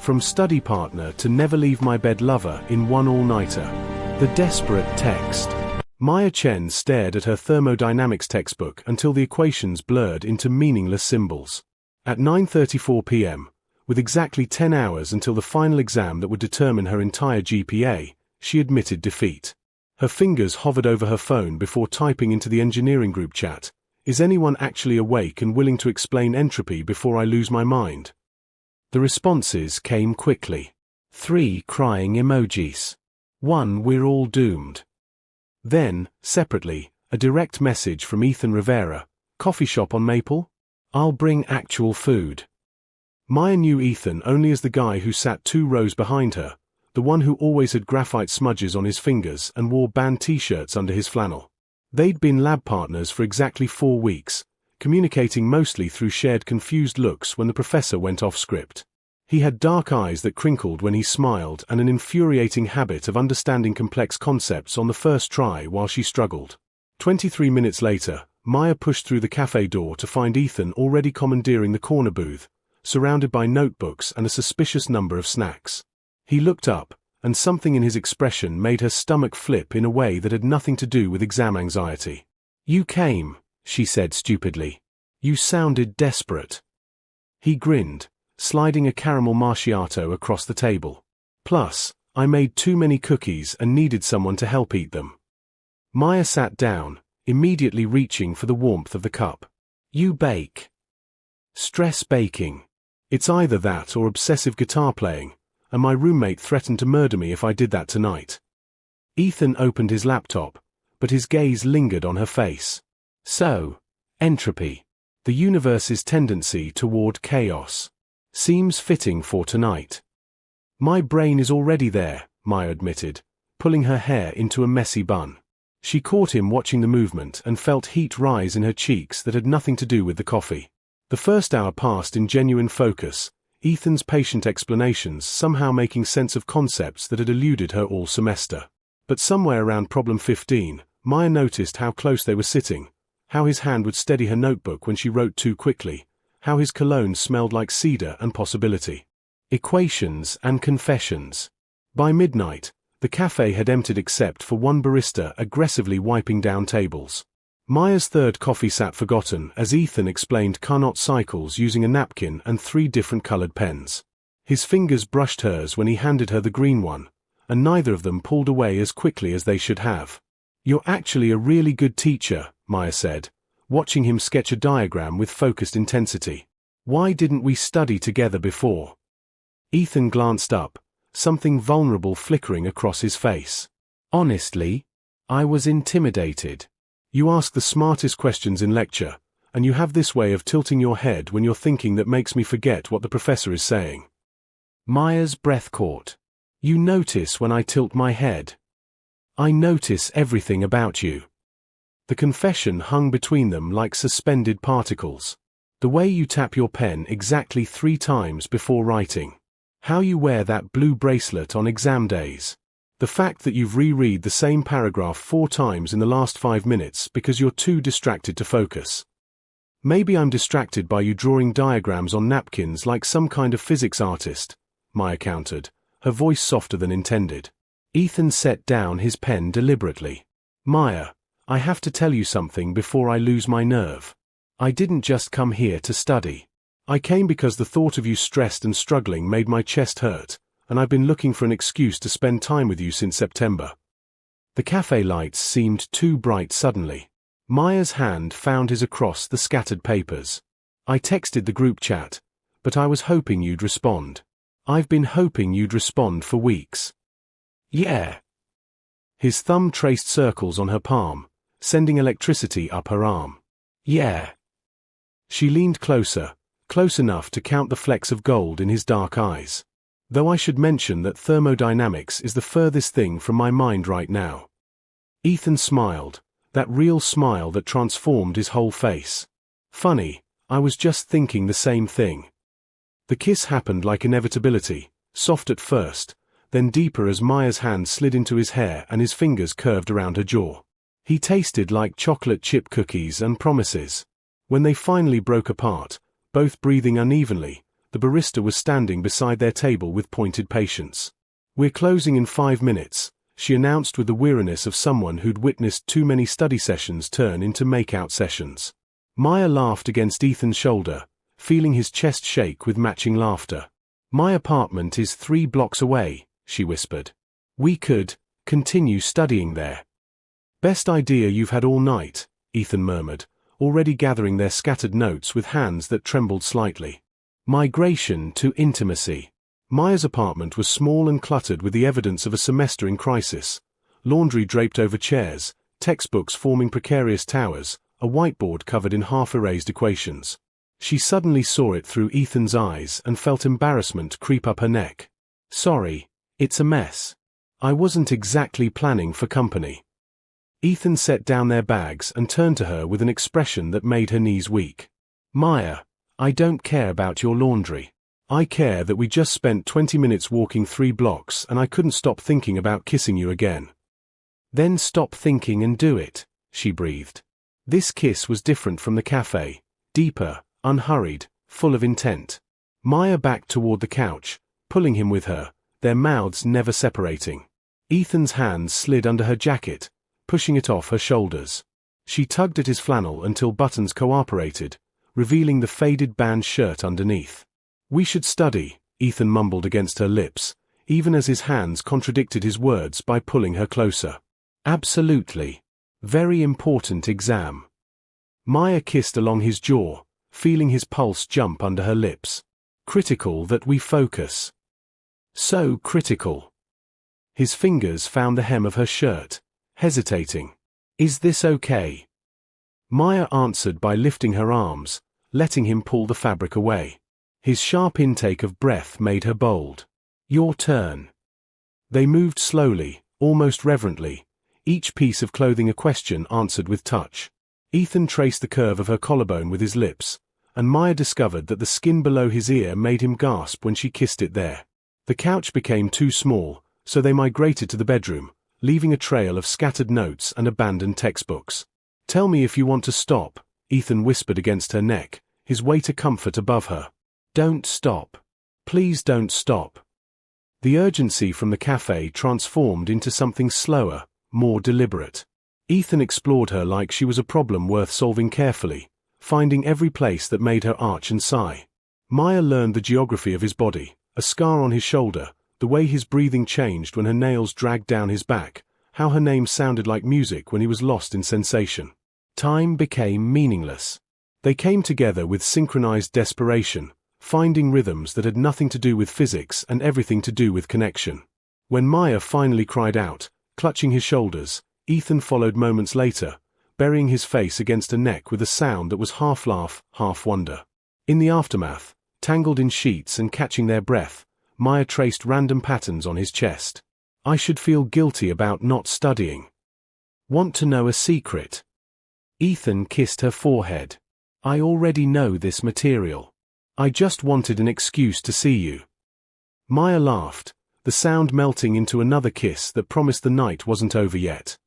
From study partner to never leave my bed lover in one all-nighter. The desperate text. Maya Chen stared at her thermodynamics textbook until the equations blurred into meaningless symbols. At 9:34 p.m., with exactly 10 hours until the final exam that would determine her entire GPA, she admitted defeat. Her fingers hovered over her phone before typing into the engineering group chat, "Is anyone actually awake and willing to explain entropy before I lose my mind?" The responses came quickly. 3 crying emojis. 1 "We're all doomed." Then, separately, a direct message from Ethan Rivera, "Coffee shop on Maple? I'll bring actual food." Maya knew Ethan only as the guy who sat 2 rows behind her, the one who always had graphite smudges on his fingers and wore band t-shirts under his flannel. They'd been lab partners for exactly 4 weeks, communicating mostly through shared confused looks when the professor went off script. He had dark eyes that crinkled when he smiled and an infuriating habit of understanding complex concepts on the first try while she struggled. 23 minutes later, Maya pushed through the cafe door to find Ethan already commandeering the corner booth, surrounded by notebooks and a suspicious number of snacks. He looked up, and something in his expression made her stomach flip in a way that had nothing to do with exam anxiety. "You came," she said stupidly. "You sounded desperate." He grinned, sliding a caramel macchiato across the table. "Plus, I made too many cookies and needed someone to help eat them." Maya sat down, immediately reaching for the warmth of the cup. "You bake." "Stress baking. It's either that or obsessive guitar playing, and my roommate threatened to murder me if I did that tonight." Ethan opened his laptop, but his gaze lingered on her face. "So, entropy, the universe's tendency toward chaos. Seems fitting for tonight." "My brain is already there," Maya admitted, pulling her hair into a messy bun. She caught him watching the movement and felt heat rise in her cheeks that had nothing to do with the coffee. The first hour passed in genuine focus, Ethan's patient explanations somehow making sense of concepts that had eluded her all semester. But somewhere around problem 15, Maya noticed how close they were sitting, how his hand would steady her notebook when she wrote too quickly, how his cologne smelled like cedar and possibility. Equations and confessions. By midnight, the cafe had emptied except for one barista aggressively wiping down tables. Maya's third coffee sat forgotten as Ethan explained Carnot cycles using a napkin and 3 different colored pens. His fingers brushed hers when he handed her the green one, and neither of them pulled away as quickly as they should have. "You're actually a really good teacher," Maya said, watching him sketch a diagram with focused intensity. "Why didn't we study together before?" Ethan glanced up, something vulnerable flickering across his face. "Honestly, I was intimidated. You ask the smartest questions in lecture, and you have this way of tilting your head when you're thinking that makes me forget what the professor is saying." Maya's breath caught. "You notice when I tilt my head?" "I notice everything about you." The confession hung between them like suspended particles. The way you tap your pen exactly 3 times before writing. How you wear that blue bracelet on exam days. The fact that you've reread the same paragraph 4 times in the last 5 minutes because you're too distracted to focus. "Maybe I'm distracted by you drawing diagrams on napkins like some kind of physics artist," Maya countered, her voice softer than intended. Ethan set down his pen deliberately. "Maya, I have to tell you something before I lose my nerve. I didn't just come here to study. I came because the thought of you stressed and struggling made my chest hurt, and I've been looking for an excuse to spend time with you since September." The cafe lights seemed too bright suddenly. Maya's hand found his across the scattered papers. "I texted the group chat, but I was hoping you'd respond. I've been hoping you'd respond for weeks." "Yeah." His thumb traced circles on her palm, sending electricity up her arm. "Yeah." She leaned closer, close enough to count the flecks of gold in his dark eyes. "Though I should mention that thermodynamics is the furthest thing from my mind right now." Ethan smiled, that real smile that transformed his whole face. "Funny, I was just thinking the same thing." The kiss happened like inevitability, soft at first, then deeper as Maya's hand slid into his hair and his fingers curved around her jaw. He tasted like chocolate chip cookies and promises. When they finally broke apart, both breathing unevenly, the barista was standing beside their table with pointed patience. "We're closing in 5 minutes," she announced with the weariness of someone who'd witnessed too many study sessions turn into make-out sessions. Maya laughed against Ethan's shoulder, feeling his chest shake with matching laughter. "My apartment is 3 blocks away," she whispered. "We could continue studying there." "Best idea you've had all night," Ethan murmured, already gathering their scattered notes with hands that trembled slightly. Migration to intimacy. Maya's apartment was small and cluttered with the evidence of a semester in crisis. Laundry draped over chairs, textbooks forming precarious towers, a whiteboard covered in half-erased equations. She suddenly saw it through Ethan's eyes and felt embarrassment creep up her neck. "Sorry, it's a mess. I wasn't exactly planning for company." Ethan set down their bags and turned to her with an expression that made her knees weak. "Maya, I don't care about your laundry. I care that we just spent 20 minutes walking 3 blocks and I couldn't stop thinking about kissing you again." "Then stop thinking and do it," she breathed. This kiss was different from the cafe, deeper, unhurried, full of intent. Maya backed toward the couch, pulling him with her, their mouths never separating. Ethan's hands slid under her jacket, pushing it off her shoulders. She tugged at his flannel until buttons cooperated, revealing the faded band shirt underneath. "We should study," Ethan mumbled against her lips, even as his hands contradicted his words by pulling her closer. "Absolutely. Very important exam." Maya kissed along his jaw, feeling his pulse jump under her lips. "Critical that we focus." So critical. His fingers found the hem of her shirt, hesitating. "Is this okay?" Maya answered by lifting her arms, letting him pull the fabric away. His sharp intake of breath made her bold. "Your turn." They moved slowly, almost reverently, each piece of clothing a question answered with touch. Ethan traced the curve of her collarbone with his lips, and Maya discovered that the skin below his ear made him gasp when she kissed it there. The couch became too small, so they migrated to the bedroom, leaving a trail of scattered notes and abandoned textbooks. "Tell me if you want to stop," Ethan whispered against her neck, his weight a comfort above her. "Don't stop. Please don't stop." The urgency from the cafe transformed into something slower, more deliberate. Ethan explored her like she was a problem worth solving carefully, finding every place that made her arch and sigh. Maya learned the geography of his body, a scar on his shoulder, the way his breathing changed when her nails dragged down his back, how her name sounded like music when he was lost in sensation. Time became meaningless. They came together with synchronized desperation, finding rhythms that had nothing to do with physics and everything to do with connection. When Maya finally cried out, clutching his shoulders, Ethan followed moments later, burying his face against her neck with a sound that was half laugh, half wonder. In the aftermath, tangled in sheets and catching their breath, Maya traced random patterns on his chest. "I should feel guilty about not studying. Want to know a secret?" Ethan kissed her forehead. "I already know this material. I just wanted an excuse to see you." Maya laughed, the sound melting into another kiss that promised the night wasn't over yet.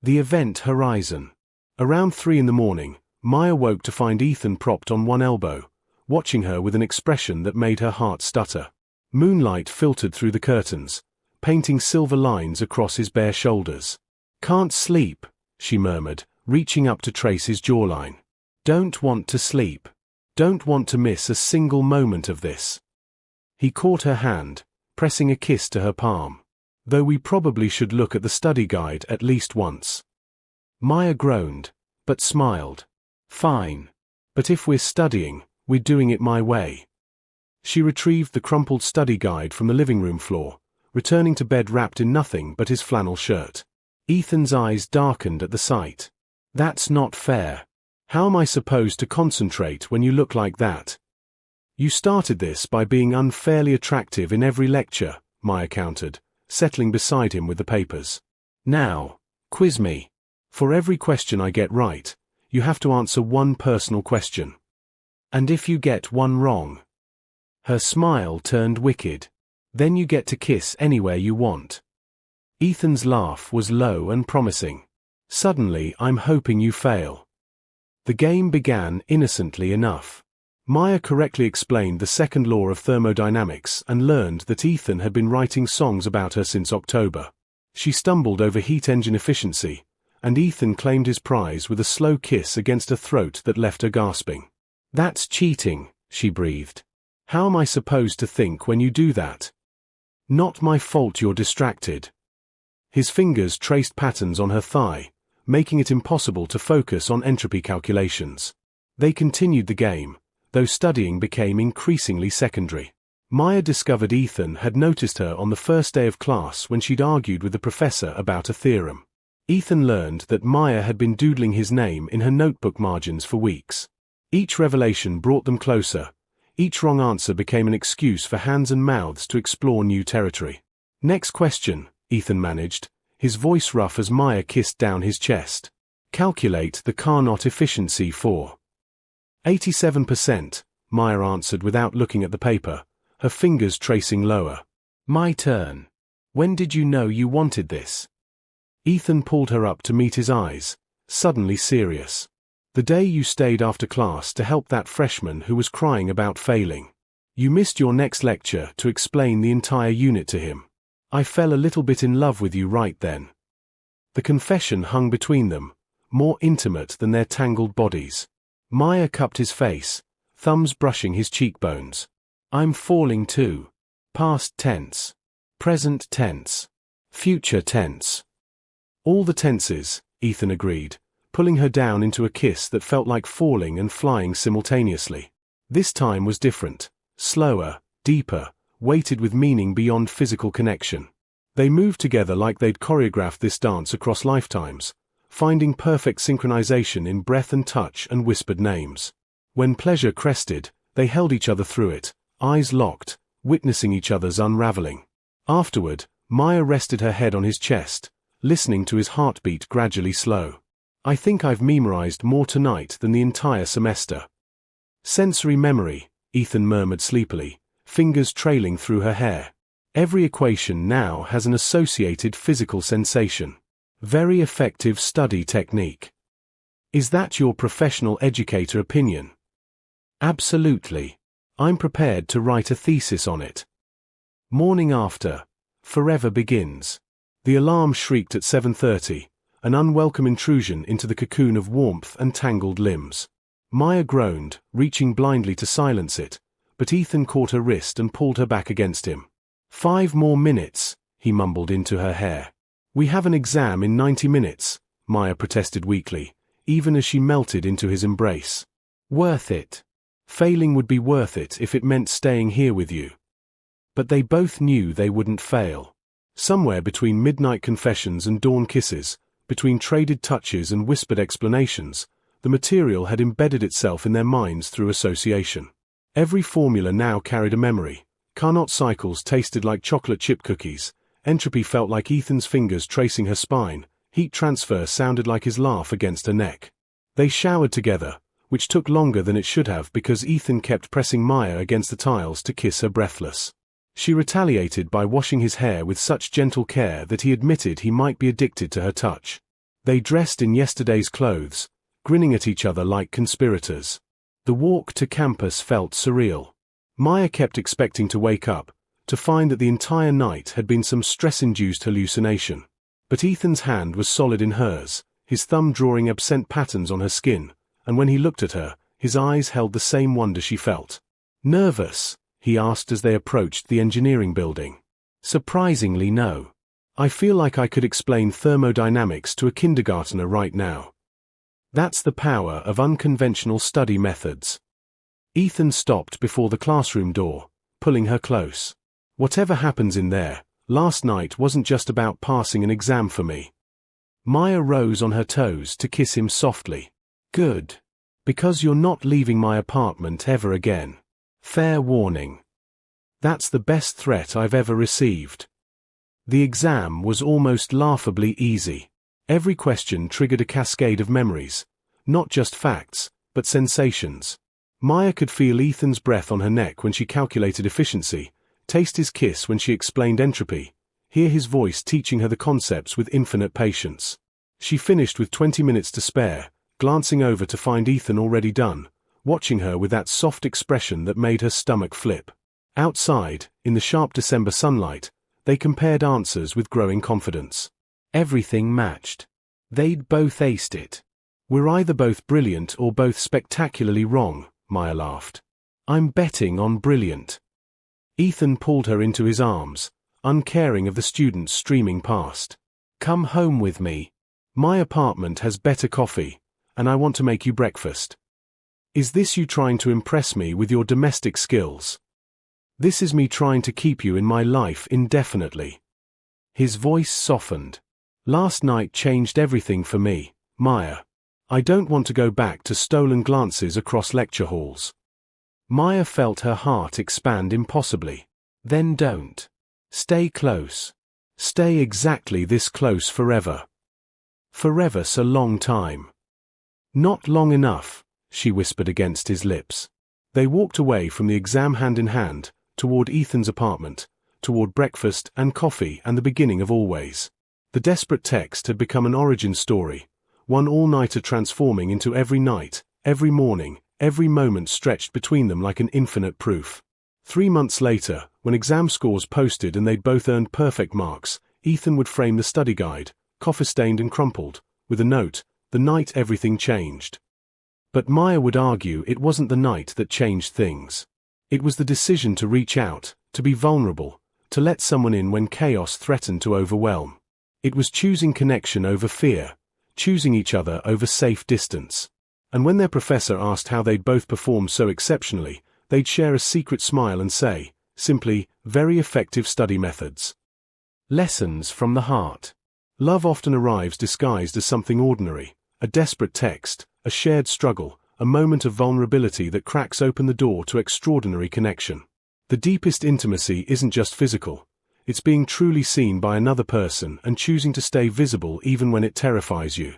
The event horizon. Around 3 in the morning, Maya woke to find Ethan propped on one elbow, watching her with an expression that made her heart stutter. Moonlight filtered through the curtains, painting silver lines across his bare shoulders. "Can't sleep," she murmured, reaching up to trace his jawline. "Don't want to sleep. Don't want to miss a single moment of this." He caught her hand, pressing a kiss to her palm. "Though we probably should look at the study guide at least once." Maya groaned, but smiled. "Fine. But if we're studying, we're doing it my way." She retrieved the crumpled study guide from the living room floor, returning to bed wrapped in nothing but his flannel shirt. Ethan's eyes darkened at the sight. "That's not fair. How am I supposed to concentrate when you look like that?" "You started this by being unfairly attractive in every lecture," Maya countered, settling beside him with the papers. "Now, quiz me. For every question I get right, you have to answer one personal question. And if you get one wrong..." Her smile turned wicked. "Then you get to kiss anywhere you want." Ethan's laugh was low and promising. "Suddenly I'm hoping you fail." The game began innocently enough. Maya correctly explained the second law of thermodynamics and learned that Ethan had been writing songs about her since October. She stumbled over heat engine efficiency, and Ethan claimed his prize with a slow kiss against a throat that left her gasping. "That's cheating," she breathed. "How am I supposed to think when you do that?" "Not my fault you're distracted." His fingers traced patterns on her thigh, making it impossible to focus on entropy calculations. They continued the game, though studying became increasingly secondary. Maya discovered Ethan had noticed her on the first day of class when she'd argued with the professor about a theorem. Ethan learned that Maya had been doodling his name in her notebook margins for weeks. Each revelation brought them closer. Each wrong answer became an excuse for hands and mouths to explore new territory. "Next question," Ethan managed, his voice rough as Maya kissed down his chest. "Calculate the Carnot efficiency for." 87%, Maya answered without looking at the paper, her fingers tracing lower. "My turn. When did you know you wanted this?" Ethan pulled her up to meet his eyes, suddenly serious. "The day you stayed after class to help that freshman who was crying about failing. You missed your next lecture to explain the entire unit to him. I fell a little bit in love with you right then." The confession hung between them, more intimate than their tangled bodies. Maya cupped his face, thumbs brushing his cheekbones. "I'm falling too. Past tense. Present tense. Future tense." "All the tenses," Ethan agreed, pulling her down into a kiss that felt like falling and flying simultaneously. This time was different, slower, deeper, weighted with meaning beyond physical connection. They moved together like they'd choreographed this dance across lifetimes, finding perfect synchronization in breath and touch and whispered names. When pleasure crested, they held each other through it, eyes locked, witnessing each other's unraveling. Afterward, Maya rested her head on his chest, listening to his heartbeat gradually slow. "I think I've memorized more tonight than the entire semester." "Sensory memory," Ethan murmured sleepily, fingers trailing through her hair. "Every equation now has an associated physical sensation. Very effective study technique." "Is that your professional educator opinion?" "Absolutely. I'm prepared to write a thesis on it." Morning after. Forever begins. The alarm shrieked at 7:30, an unwelcome intrusion into the cocoon of warmth and tangled limbs. Maya groaned, reaching blindly to silence it, but Ethan caught her wrist and pulled her back against him. 5 more minutes, he mumbled into her hair. "We have an exam in 90 minutes, Maya protested weakly, even as she melted into his embrace. "Worth it. Failing would be worth it if it meant staying here with you." But they both knew they wouldn't fail. Somewhere between midnight confessions and dawn kisses, between traded touches and whispered explanations, the material had embedded itself in their minds through association. Every formula now carried a memory. Carnot cycles tasted like chocolate chip cookies. Entropy felt like Ethan's fingers tracing her spine. Heat transfer sounded like his laugh against her neck. They showered together, which took longer than it should have because Ethan kept pressing Maya against the tiles to kiss her breathless. She retaliated by washing his hair with such gentle care that he admitted he might be addicted to her touch. They dressed in yesterday's clothes, grinning at each other like conspirators. The walk to campus felt surreal. Maya kept expecting to wake up, to find that the entire night had been some stress-induced hallucination. But Ethan's hand was solid in hers, his thumb drawing absent patterns on her skin, and when he looked at her, his eyes held the same wonder she felt. "Nervous?" he asked as they approached the engineering building. "Surprisingly no. I feel like I could explain thermodynamics to a kindergartner right now." That's the power of unconventional study methods. Ethan stopped before the classroom door, pulling her close. "Whatever happens in there, last night wasn't just about passing an exam for me." Maya rose on her toes to kiss him softly. "Good. Because you're not leaving my apartment ever again. Fair warning. That's the best threat I've ever received." The exam was almost laughably easy. Every question triggered a cascade of memories, not just facts, but sensations. Maya could feel Ethan's breath on her neck when she calculated efficiency, taste his kiss when she explained entropy, hear his voice teaching her the concepts with infinite patience. She finished with 20 minutes to spare, glancing over to find Ethan already done, watching her with that soft expression that made her stomach flip. Outside, in the sharp December sunlight, they compared answers with growing confidence. Everything matched. They'd both aced it. We're either both brilliant or both spectacularly wrong, Maya laughed. I'm betting on brilliant. Ethan pulled her into his arms, uncaring of the students streaming past. Come home with me. My apartment has better coffee, and I want to make you breakfast. Is this you trying to impress me with your domestic skills? This is me trying to keep you in my life indefinitely. His voice softened. Last night changed everything for me, Maya. I don't want to go back to stolen glances across lecture halls. Maya felt her heart expand impossibly. Then don't. Stay close. Stay exactly this close forever. Forever's a long time. Not long enough, she whispered against his lips. They walked away from the exam hand in hand, toward Ethan's apartment, toward breakfast and coffee and the beginning of always. The desperate text had become an origin story, one all-nighter transforming into every night, every morning, every moment stretched between them like an infinite proof. 3 months later, when exam scores posted and they'd both earned perfect marks, Ethan would frame the study guide, coffee-stained and crumpled, with a note, "The night everything changed." But Maya would argue it wasn't the night that changed things. It was the decision to reach out, to be vulnerable, to let someone in when chaos threatened to overwhelm. It was choosing connection over fear, choosing each other over safe distance. And when their professor asked how they'd both performed so exceptionally, they'd share a secret smile and say, simply, very effective study methods. Lessons from the heart. Love often arrives disguised as something ordinary, a desperate text, a shared struggle, a moment of vulnerability that cracks open the door to extraordinary connection. The deepest intimacy isn't just physical. It's being truly seen by another person and choosing to stay visible even when it terrifies you.